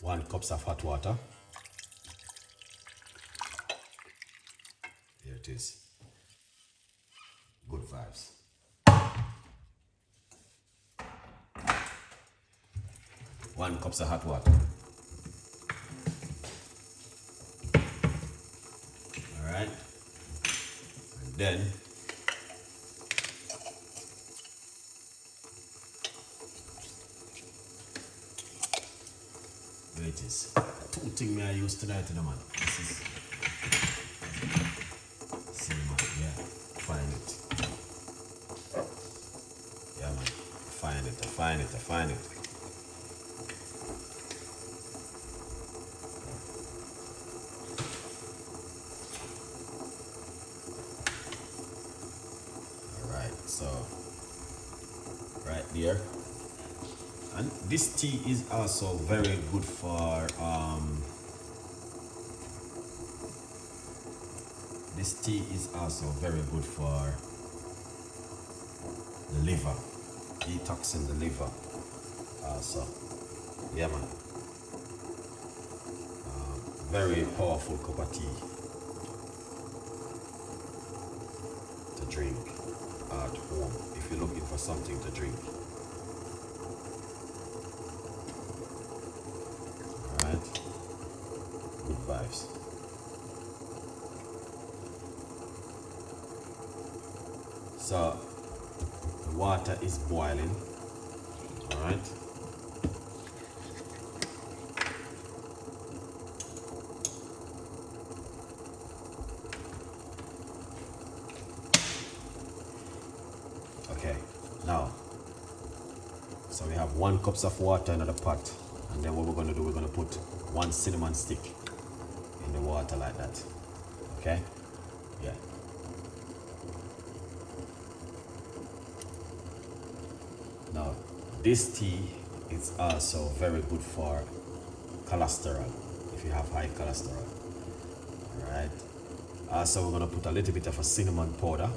1 cup of hot water. Here it is. Good vibes. 1 cup of hot water. All right. And then here it is. 2 things I use tonight, man. This is cinnamon. Yeah, find it. Yeah, man. I find it. So right there, and this tea is also very good for the liver, detoxing the liver also. Yeah, man. Very powerful cup of tea to drink at home if you're looking for something to drink. Alright, good vibes. So the water is boiling. Alright, okay, now, so we have 1 cup of water in the pot, and then what we're going to do, we're going to put 1 cinnamon stick in the water like that. Okay, yeah. Now this tea is also very good for cholesterol if you have high cholesterol. All right, also we're going to put a little bit of a cinnamon powder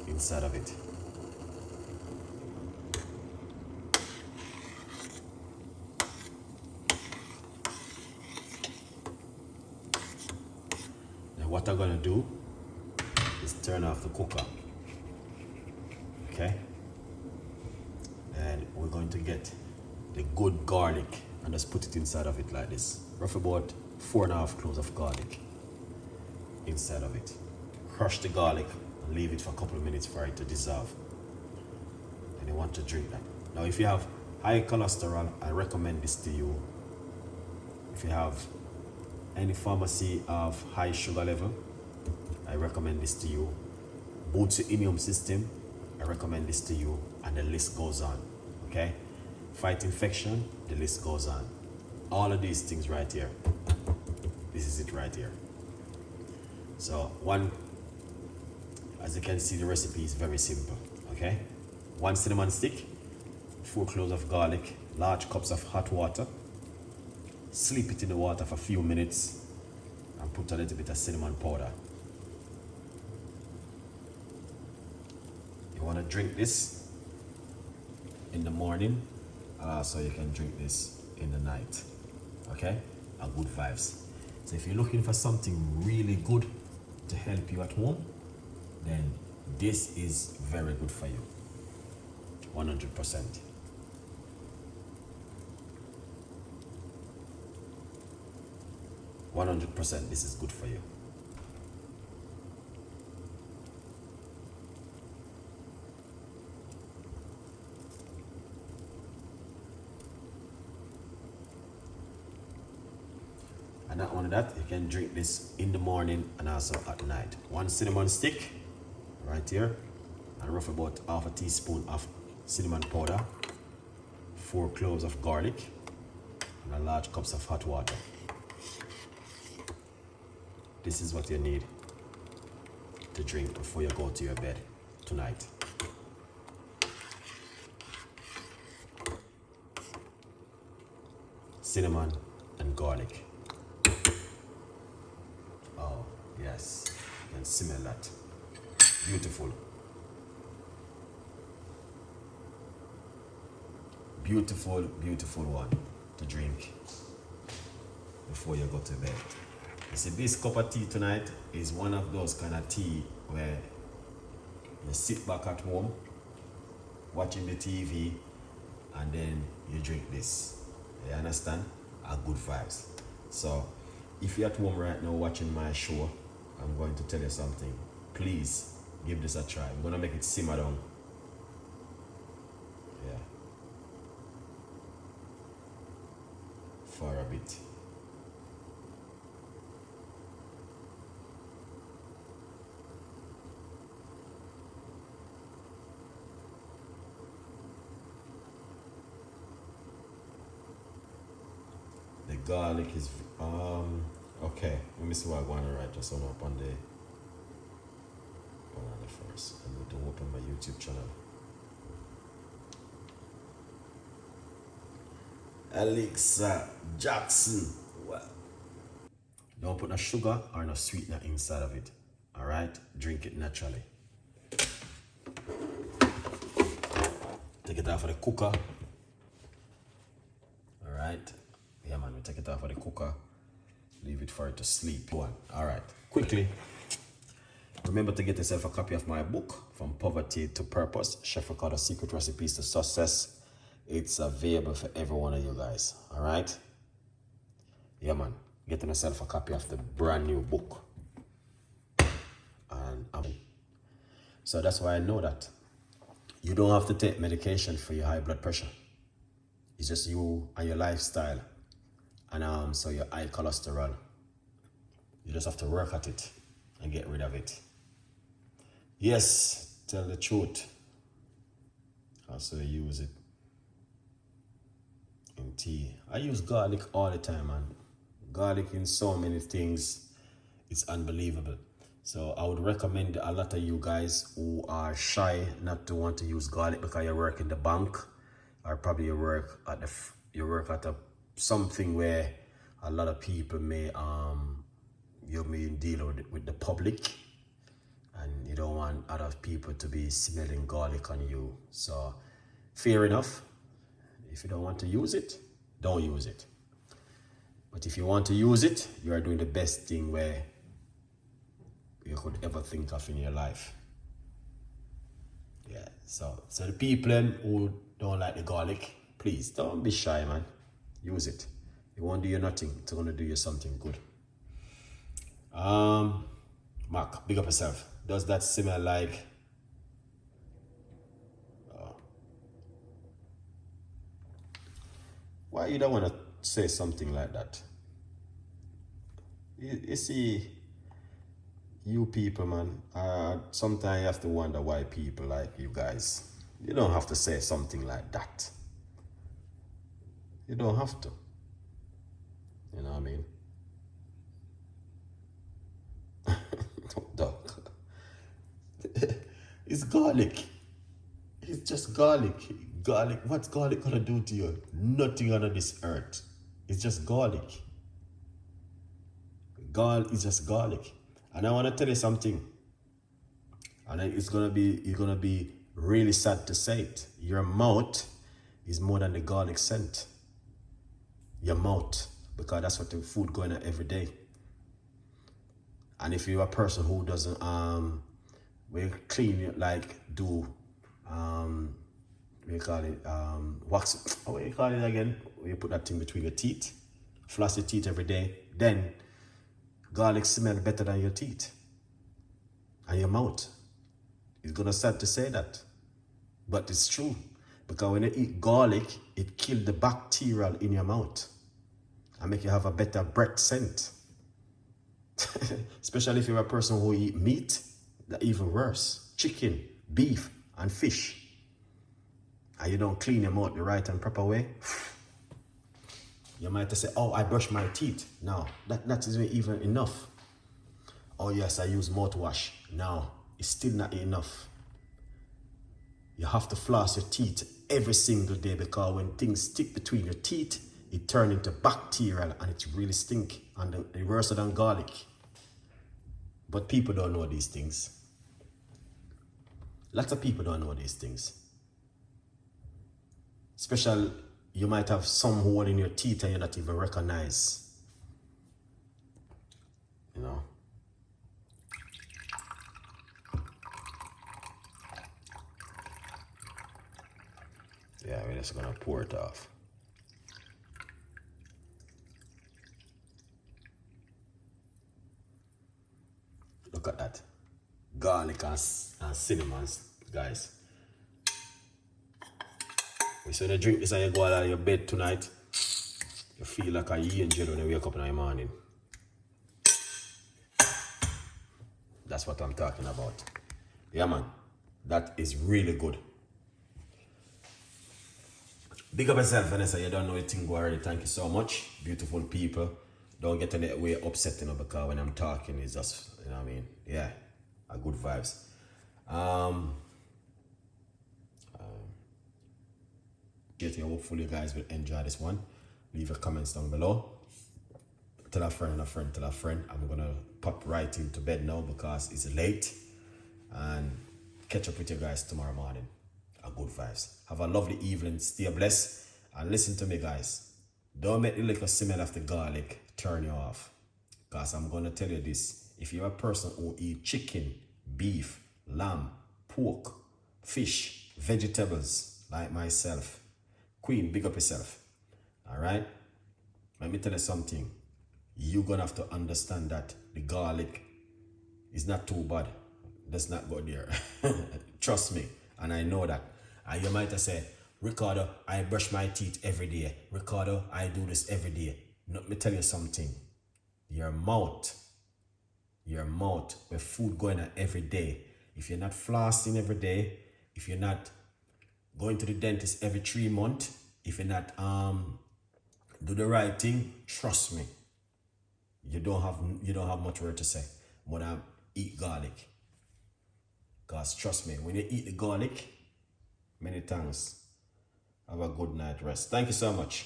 inside of it. Now what I'm going to do is turn off the cooker. Okay, and we're going to get the good garlic and just put it inside of it like this. Roughly about 4.5 cloves of garlic inside of it. Crush the garlic and leave it for a couple of minutes for it to dissolve. And you want to drink that. Now if you have high cholesterol, I recommend this to you. If you have any pharmacy of high sugar level, I recommend this to you. Boosts your immune system, I recommend this to you, and the list goes on. Okay, fight infection, the list goes on. All of these things right here. This is it right here. So as you can see, the recipe is very simple. Okay, 1 cinnamon stick, 4 cloves of garlic, large cups of hot water. Sleep it in the water for a few minutes and put a little bit of cinnamon powder. You want to drink this in the morning, so you can drink this in the night. Okay, and good vibes. So if you're looking for something really good to help you at home, then this is very good for you. 100%. This is good for you. And not only that, you can drink this in the morning and also at night. 1 cinnamon stick right here, and roughly about half a teaspoon of cinnamon powder, 4 cloves of garlic, and a large cups of hot water. This is what you need to drink before you go to your bed tonight. Cinnamon and garlic. Oh, yes, you can smell that. Beautiful. Beautiful, beautiful one to drink before you go to bed. You see, this cup of tea tonight is one of those kind of tea where you sit back at home, watching the TV, and then you drink this. You understand? Are good vibes. So, if you're at home right now watching my show, I'm going to tell you something. Please give this a try. I'm gonna make it simmer down. Yeah. For a bit. The garlic is okay. Let me see what I want to write just on up on the first. I need to open my YouTube channel. Alexa Jackson. Well, don't put no sugar or no sweetener inside of it. Alright? Drink it naturally. Take it off of the cooker. Alright? Yeah man, we take it off of the cooker. Leave it for it to sleep. Go on. Alright. Quickly. Remember to get yourself a copy of my book, From Poverty to Purpose, Chef Ricardo Secret Recipes to Success. It's available for every one of you guys. Alright? Yeah man. Get yourself a copy of the brand new book. And so that's why I know that you don't have to take medication for your high blood pressure. It's just you and your lifestyle. And so your high cholesterol. You just have to work at it and get rid of it. Yes, tell the truth. Also use it in tea. I use garlic all the time, man. Garlic in so many things, it's unbelievable. So I would recommend a lot of you guys who are shy not to want to use garlic because you work in the bank, or probably you work at something where a lot of people may you may deal with the public, and you don't want other people to be smelling garlic on you. So fair enough. If you don't want to use it, don't use it. But if you want to use it, you are doing the best thing where you could ever think of in your life. Yeah, so the people who don't like the garlic, please don't be shy, man. Use it. It won't do you nothing. It's gonna do you something good. Mark, big up yourself. Does that smell like why you don't want to say something like that? You see, you people, man, sometimes you have to wonder why people like you guys. You don't have to say something like that. You don't have to. You know what I mean? Dog. It's garlic. It's just garlic. Garlic. What's garlic gonna do to you? Nothing on this earth. It's just garlic. Garlic is just garlic. And I want to tell you something. And you're gonna be really sad to say it. Your mouth is more than the garlic scent. Your mouth, because that's what the food going on every day. And if you're a person who doesn't when clean, like do what you call it, wax, what you call it again? When you put that thing between your teeth, floss your teeth every day, then garlic smells better than your teeth and your mouth. It's gonna sad to say that, but it's true. Because when you eat garlic, it kills the bacteria in your mouth and make you have a better breath scent. Especially if you're a person who eat meat, that's even worse. Chicken, beef, and fish. And you don't clean your mouth the right and proper way. You might say, oh, I brush my teeth. No, that isn't even enough. Oh yes, I use mouthwash. No, it's still not enough. You have to floss your teeth every single day, because when things stick between your teeth, it turns into bacterial and it really stink, and it's worse than garlic. But people don't know these things. Lots of people don't know these things. Especially, you might have some hole in your teeth and you don't even recognize. you know. Yeah, we're just gonna pour it off. Look at that. Garlic and cinnamon, guys. So when you drink this and you go out of your bed tonight, you feel like an angel when you wake up in the morning. That's what I'm talking about. Yeah, man. That is really good. Big up yourself, Vanessa. You don't know anything already. Thank you so much. Beautiful people. Don't get in the way upset, you know, because when I'm talking, it's just, you know what I mean? Yeah, a good vibes. Hopefully you guys will enjoy this one. Leave your comments down below. Tell a friend, tell a friend. I'm gonna pop right into bed now because it's late. And catch up with you guys tomorrow morning. A good vibes. Have a lovely evening. Stay blessed. And listen to me, guys. Don't make the little smell of the garlic turn you off. Because I'm gonna tell you this. If you're a person who eat chicken, beef, lamb, pork, fish, vegetables, like myself, Queen, big up yourself. Alright? Let me tell you something. You're gonna have to understand that the garlic is not too bad. Let's not go there. Trust me. And I know that. And you might have said, Ricardo, I brush my teeth every day. Ricardo, I do this every day. Let me tell you something. Your mouth, with food going on every day. If you're not flossing every day, if you're not going to the dentist every 3 months, if you're not do the right thing, trust me, you don't have much word to say. But eat garlic. Because trust me, when you eat the garlic, many thanks. Have a good night rest. Thank you so much.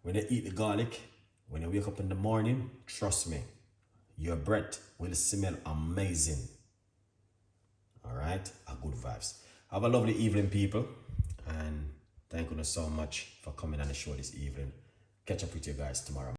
When you eat the garlic, when you wake up in the morning, trust me, your breath will smell amazing. Alright? A good vibes. Have a lovely evening, people. And thank you so much for coming on the show this evening. Catch up with you guys tomorrow.